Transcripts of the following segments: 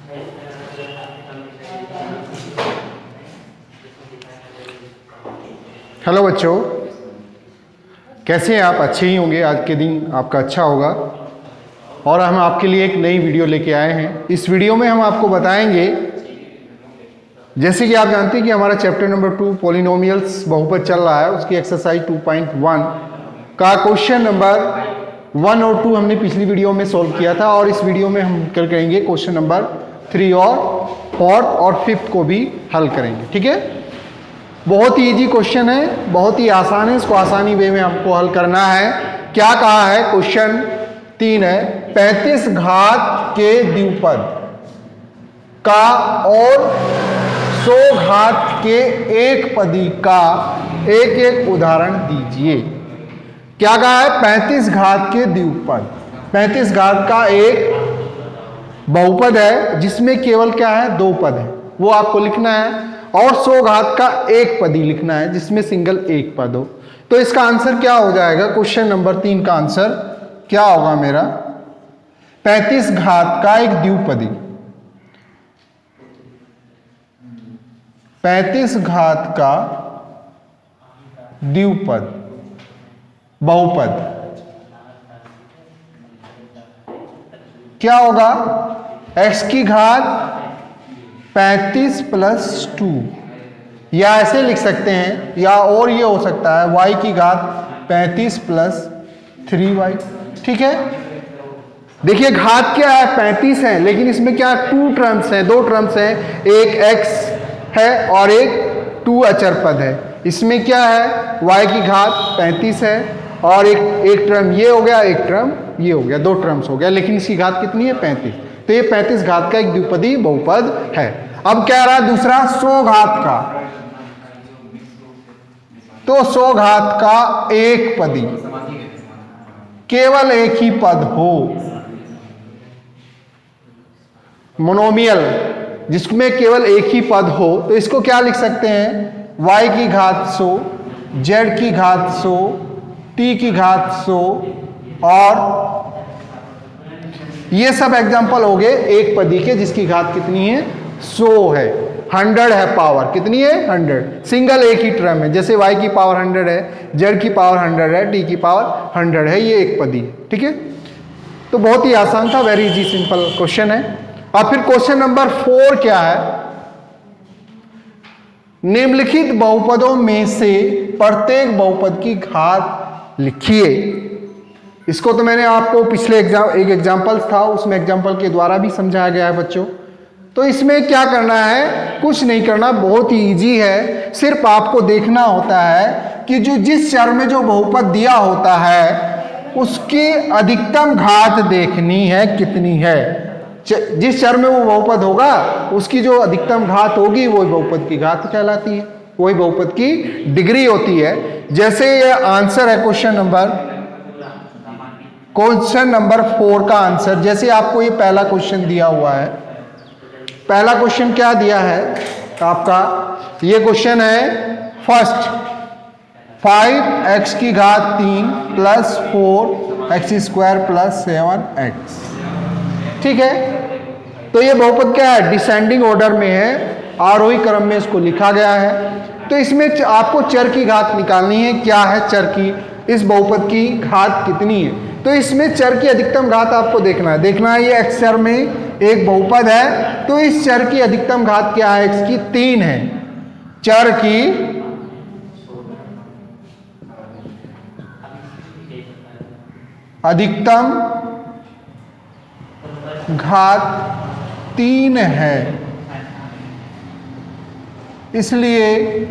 Hello बच्चों, कैसे हैं आप? अच्छे ही होंगे। आज के दिन आपका अच्छा होगा। और हम आपके लिए एक नई वीडियो लेके आए हैं। इस वीडियो में हम आपको बताएंगे, जैसे कि आप जानते हैं कि हमारा चैप्टर नंबर 2 पॉलिनोमियल्स बहुपद चल रहा है, उसकी एक्सरसाइज 2.1 का क्वेश्चन नंबर 1 और 2 हमने पिछली वीडियो में सॉल्व किया था। और इस वीडियो में हम कल करेंगे क्वेश्चन नंबर 3 और 4th और 5th को भी हल करेंगे। ठीक है, बहुत ही इजी क्वेश्चन है, बहुत ही आसान है। इसको आसानी वे में आपको हल करना है। क्या कहा है? क्वेश्चन 3 है, 35 घात के द्विपद का और 100 घात के एक पदी का एक एक उदाहरण दीजिए। क्या कहा है? 35 घात के द्विपद, 35 घात का एक बहुपद है जिसमें केवल क्या है? 2 पद है, वो आपको लिखना है। और 100 घात का एक पदी लिखना है जिसमें सिंगल एक पद हो। तो इसका आंसर क्या हो जाएगा? क्वेश्चन नंबर 3 का आंसर क्या होगा मेरा? 35 घात का एक द्विपदी, 35 घात का द्विपद बहुपद क्या होगा? x की घात 35 प्लस 2, या ऐसे लिख सकते हैं, या और ये हो सकता है y की घात 35 प्लस 3y। ठीक है, देखिए घात क्या है? 35 है, लेकिन इसमें क्या 2 टर्म्स हैं, 2 टर्म्स हैं। एक x है और एक 2 अचर पद है। इसमें क्या है? y की घात 35 है और एक टर्म ये हो गया, एक टर्म ये हो गया, 2 टर्म्स हो गया, लेकिन इसकी घात कितनी है? 35। तो ये 35 घात का एक द्विपदी बहुपद है। अब क्या रहा दूसरा? 100 घात का। तो 100 घात का एक पदी, केवल एक ही पद हो, मोनोमियल जिसमें केवल एक ही पद हो, तो इसको क्या लिख सकते हैं? y की घात 100, z की घात 100, t की घात 100, और ये सब एग्जाम्पल हो गए एक पदी के जिसकी घात कितनी है? 100 है, 100 है पावर। कितनी है? 100। सिंगल एक ही टर्म है, जैसे y की पावर 100 है, z की पावर 100 है, t की पावर 100 है, ये एक पदी है। ठीक है, तो बहुत ही आसान था, वेरी इजी सिंपल क्वेश्चन है। और फिर क्वेश्चन नंबर 4 क्या है? निम्नलिखित बहुपदों में से प्रत्येक बहुपद की घात लिखिए। इसको तो मैंने आपको पिछले एक एग्जाम्पल था, उसमें एग्जाम्पल के द्वारा भी समझाया गया है बच्चों। तो इसमें क्या करना है? कुछ नहीं करना, बहुत ही इजी है। सिर्फ आपको देखना होता है कि जिस चर में जो बहुपद दिया होता है उसकी अधिकतम घात देखनी है कितनी है। जिस चर में वो बहुपद होगा उसकी जो अधिकतम घात होगी वही बहुपद की घात कहलाती है, वही बहुपद की डिग्री होती है। जैसे ये आंसर है क्वेश्चन नंबर 4 का आंसर। जैसे आपको ये पहला क्वेश्चन दिया हुआ है, पहला क्वेश्चन क्या दिया है आपका? ये क्वेश्चन है फर्स्ट, 5x की घात 3 प्लस 4x² प्लस 7x। ठीक है, तो ये बहुपद क्या है? डिसेंडिंग ऑर्डर में है, आरोही क्रम में इसको लिखा गया है। तो इसमें आपको चर की घात निकालनी है। क्या है चर की? इस बहुपद की घात कितनी है? तो इसमें चर की अधिकतम घात आपको देखना है। ये x चर में एक बहुपद है, तो इस चर की अधिकतम घात क्या है? x की 3 है। चर की अधिकतम घात 3 है, इसलिए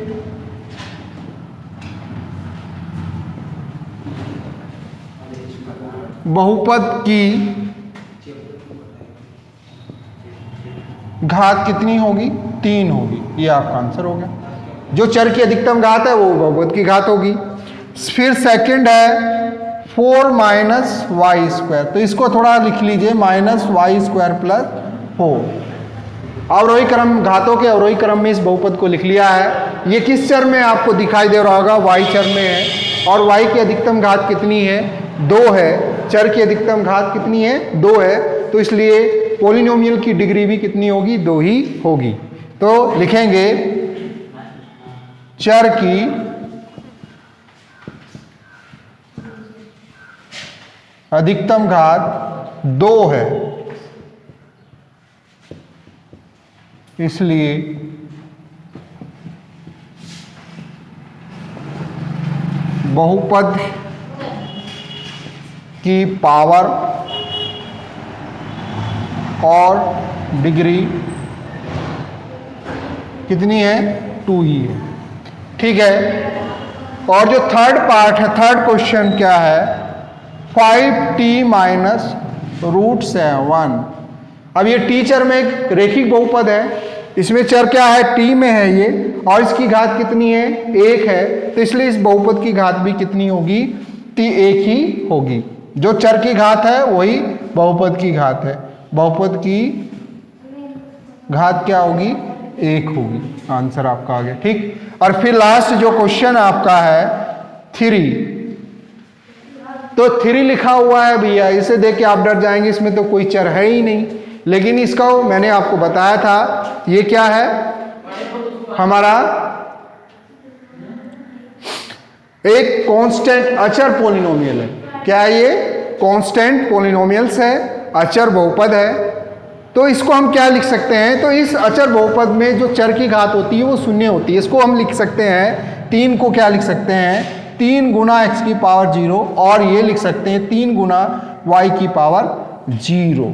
बहुपद की घात कितनी होगी? 3 होगी। ये आपका आंसर हो गया। जो चर की अधिकतम घात है वो बहुपद की घात होगी। फिर सेकंड है 4 माइनस वाई स्क्वायर, तो इसको थोड़ा लिख लीजिए, माइनस वाई स्क्वायर प्लस 4। अवरोही क्रम, घातों के अवरोही क्रम में इस बहुपद को लिख लिया है। ये किस चर में आपको दिखाई दे रहा होगा? वाई चर में है, और वाई की अधिकतम घात कितनी है? 2 है। चर की अधिकतम घात कितनी है? 2 है, तो इसलिए पॉलिनोमियल की डिग्री भी कितनी होगी, 2 ही होगी। तो लिखेंगे चर की अधिकतम घात 2 है, इसलिए बहुपद की पावर और डिग्री कितनी है, 2 ही है। ठीक है। और जो थर्ड पार्ट है, थर्ड क्वेश्चन क्या है, 5t माइनस रूट 7। अब ये टी चर में एक रेखिक बहुपद है, इसमें चर क्या है, टी में है ये, और इसकी घात कितनी है, 1 है। तो इसलिए इस बहुपद की घात भी कितनी होगी, 1 ही होगी। जो चर की घात है वही बहुपद की घात है। बहुपद की घात क्या होगी, 1 होगी। आंसर आपका आ गया। ठीक। और फिर लास्ट जो क्वेश्चन आपका है 3, तो 3 लिखा हुआ है भैया, इसे देख के आप डर जाएंगे, इसमें तो कोई चर है ही नहीं। लेकिन इसका मैंने आपको बताया था, ये क्या है हमारा एक कांस्टेंट अचर पॉलिनोमियल है। क्या है ये, कांस्टेंट पॉलिनोमियल्स है, अचर बहुपद है। तो इसको हम क्या लिख सकते हैं, तो इस अचर बहुपद में जो चर की घात होती है वो 0 होती है। इसको हम लिख सकते हैं 3 को क्या लिख सकते हैं, 3 गुना x की पावर 0, और ये लिख सकते हैं 3 गुना y की पावर 0।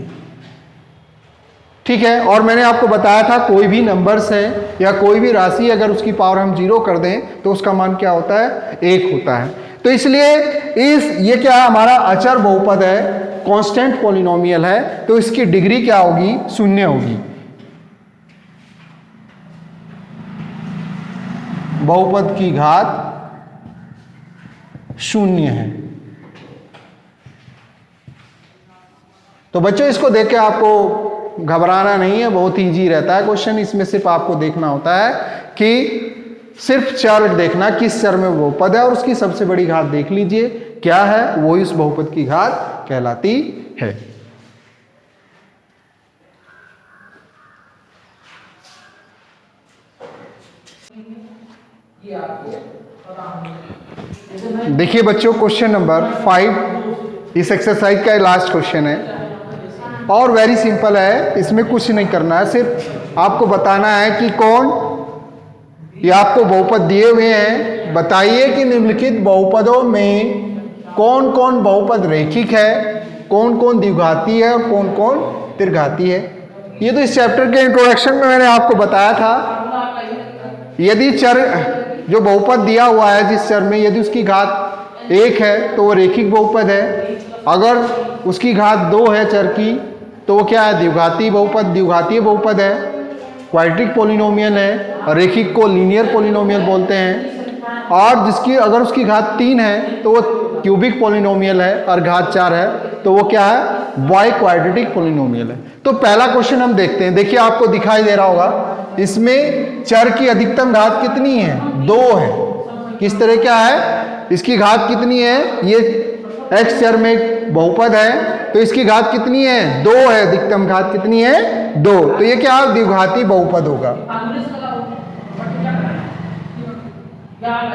ठीक है। और मैंने आपको बताया था कोई भी नंबर्स है या कोई भी राशि अगर उसकी पावर हम 0 कर दें तो उसका मान क्या होता है, 1 होता है। तो इसलिए ये क्या हमारा अचर बहुपद है, कांस्टेंट पॉलिनोमियल है, तो इसकी डिग्री क्या होगी, 0 होगी। बहुपद की घात 0 है। तो बच्चों इसको देख के आपको घबराना नहीं है, बहुत ईजी रहता है क्वेश्चन। इसमें सिर्फ आपको देखना होता है कि सिर्फ चर देखना, किस चर में बहुपद है, और उसकी सबसे बड़ी घात देख लीजिए क्या है, वो इस बहुपद की घात कहलाती है। देखिए बच्चों, क्वेश्चन नंबर 5 इस एक्सरसाइज का लास्ट क्वेश्चन है और वेरी सिंपल है। इसमें कुछ नहीं करना है, सिर्फ आपको बताना है कि कौन, ये आपको बहुपद दिए हुए हैं, बताइए कि निम्नलिखित बहुपदों में कौन कौन बहुपद रेखिक है, कौन कौन द्विघाती है और कौन कौन त्रिघाती है। ये तो इस चैप्टर के इंट्रोडक्शन में मैंने आपको बताया था। यदि चर जो बहुपद दिया हुआ है, जिस चर में यदि उसकी घात 1 है तो वो रेखिक बहुपद है, अगर उसकी घात 2 है चर की तो वो क्या है, द्विघाती बहुपद, द्विघातीय बहुपद है, क्वाड्रेटिक पॉलिनोमियल है, और रेखिक को लीनियर पॉलिनोमियल बोलते हैं। और जिसकी अगर उसकी घात 3 है तो वो क्यूबिक पॉलिनोमियल है, और घात 4 है तो वो क्या है, बाई क्वाड्रेटिक पॉलिनोमियल है। तो पहला क्वेश्चन हम देखते हैं। देखिए आपको दिखाई दे रहा होगा, इसमें चर की अधिकतम घात कितनी है, 2 है। किस तरह क्या है, इसकी घात कितनी है, ये x चर में बहुपद है तो इसकी घात कितनी है, 2 है। अधिकतम घात कितनी है, 2। तो ये क्या द्विघाती बहुपद होगा,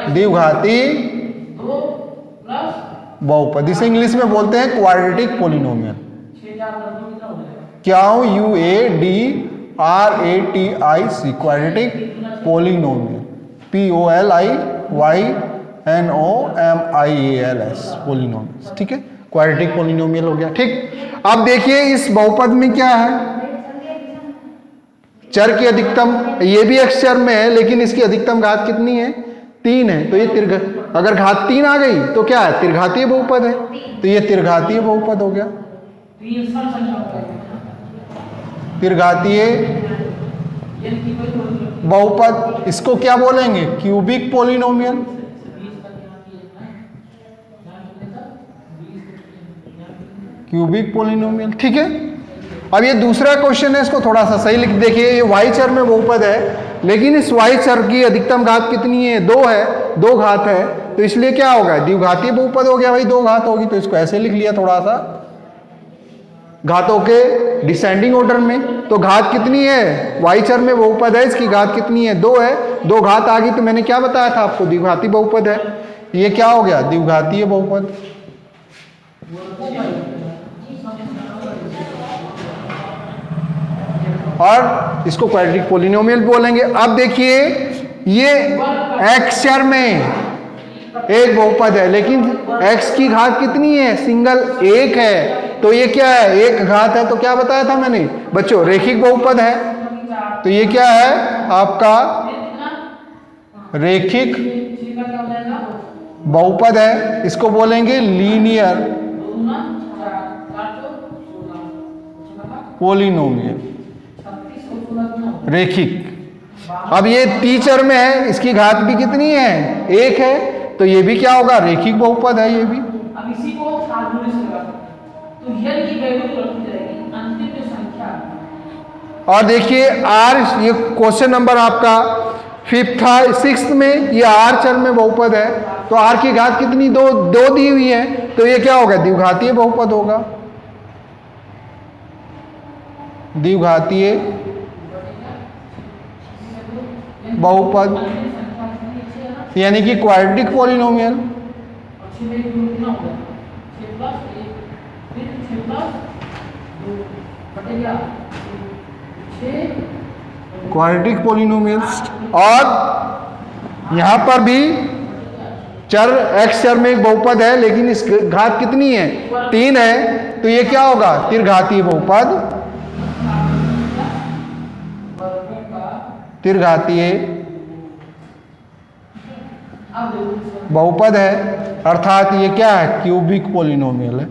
द्विघाती बहुपद। इसे इंग्लिश में बोलते हैं क्वाड्रेटिक पॉलिनोमियल। क्या QUADRATIC, quadratic polynomial, POLINOMIALS, polynomial. ठीक है, क्वाड्रेटिक पॉलिनोमियल हो गया। ठीक। अब देखिए इस बहुपद में क्या है, चर की अधिकतम, ये भी x चर में है लेकिन इसकी अधिकतम घात कितनी है, 3 है। तो ये अगर घात 3 आ गई तो क्या है, त्रिघातीय बहुपद है। तो ये त्रिघातीय बहुपद हो गया, त्रिघातीय बहुपद। इसको क्या बोलेंगे, क्यूबिक पॉलिनोमियल। Cubic polynomial. ठीक है। अब ये दूसरा क्वेश्चन है, इसको थोड़ा सा सही लिख। देखिए ये y चर में बहुपद है लेकिन इस y चर की अधिकतम घात कितनी है, 2 है, 2 घात है। तो इसलिए क्या होगा, द्विघातीय बहुपद हो गया भाई, 2 घात होगी। तो इसको ऐसे लिख लिया थोड़ा सा, घातों के डिसेंडिंग ऑर्डर में। तो घात कितनी है, वाई चर में बहुपद है, इसकी घात कितनी है, 2 है। 2 घात आ गई तो मैंने क्या बताया था आपको, द्विघाती बहुपद है। ये क्या हो गया, द्विघातीय बहुपद। और इसको क्वाड्रेटिक पोलिनोमियल बोलेंगे। अब देखिए ये एक्स चर में एक बहुपद है, लेकिन x की घात कितनी है, सिंगल 1 है। तो ये क्या है, एक घात है, तो क्या बताया था मैंने बच्चों, रेखिक बहुपद है। तो ये क्या है आपका रेखिक बहुपद है, इसको बोलेंगे लीनियर पोलिनोमियल, रेखिक। अब ये टीचर में है, इसकी घात भी कितनी है, 1 है, तो ये भी क्या होगा, रेखिक बहुपद है ये भी। अब इसी को हार्मोनिक्स लगा तो यल की वैल्यू तो रखी जाएगी, अंतिम जो संख्या। और देखिए आर, ये क्वेश्चन नंबर आपका 5th था, 6th में ये आर चर में बहुपद है, तो आर की घात कितनी, 2 दी हुई है, तो ये क्या होगा, द्विघातीय बहुपद होगा, द्विघातीय बहुपद, यानी कि क्वाड्रेटिक पोलिनोमियल। Quadratic polynomials. और यहां पर भी चर एक्स चर में एक बहुपद है, लेकिन इस घात कितनी है, 3 है, तो ये क्या होगा, त्रिघातीय बहुपद, त्रिघातीय बहुपद है, अर्थात ये क्या है, क्यूबिक पोलिनोमियल है।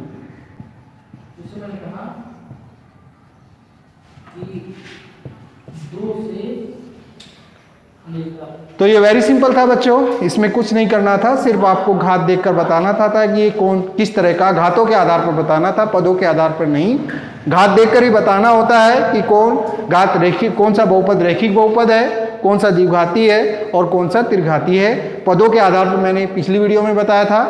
तो ये वेरी सिंपल था बच्चों, इसमें कुछ नहीं करना था, सिर्फ आपको घात देखकर बताना था कि ये कौन किस तरह का, घातों के आधार पर बताना था, पदों के आधार पर नहीं। घात देखकर ही बताना होता है कि कौन घात रेखिक, कौन सा बहुपद रेखिक बहुपद है, कौन सा द्विघाती है और कौन सा त्रिघाती है। पदों के आधार पर मैंने पिछली वीडियो में बताया था,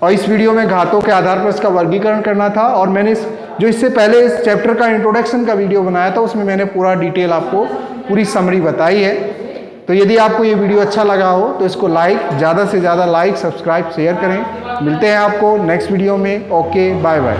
और इस वीडियो में घातों के आधार पर इसका वर्गीकरण करना था। और मैंने जो इससे पहले इस चैप्टर का इंट्रोडक्शन का वीडियो बनाया था, उसमें मैंने पूरा डिटेल आपको पूरी समरी बताई है। तो यदि आपको ये वीडियो अच्छा लगा हो तो इसको लाइक, ज़्यादा से ज़्यादा लाइक, सब्सक्राइब, शेयर करें। मिलते हैं आपको नेक्स्ट वीडियो में। Okay, bye bye.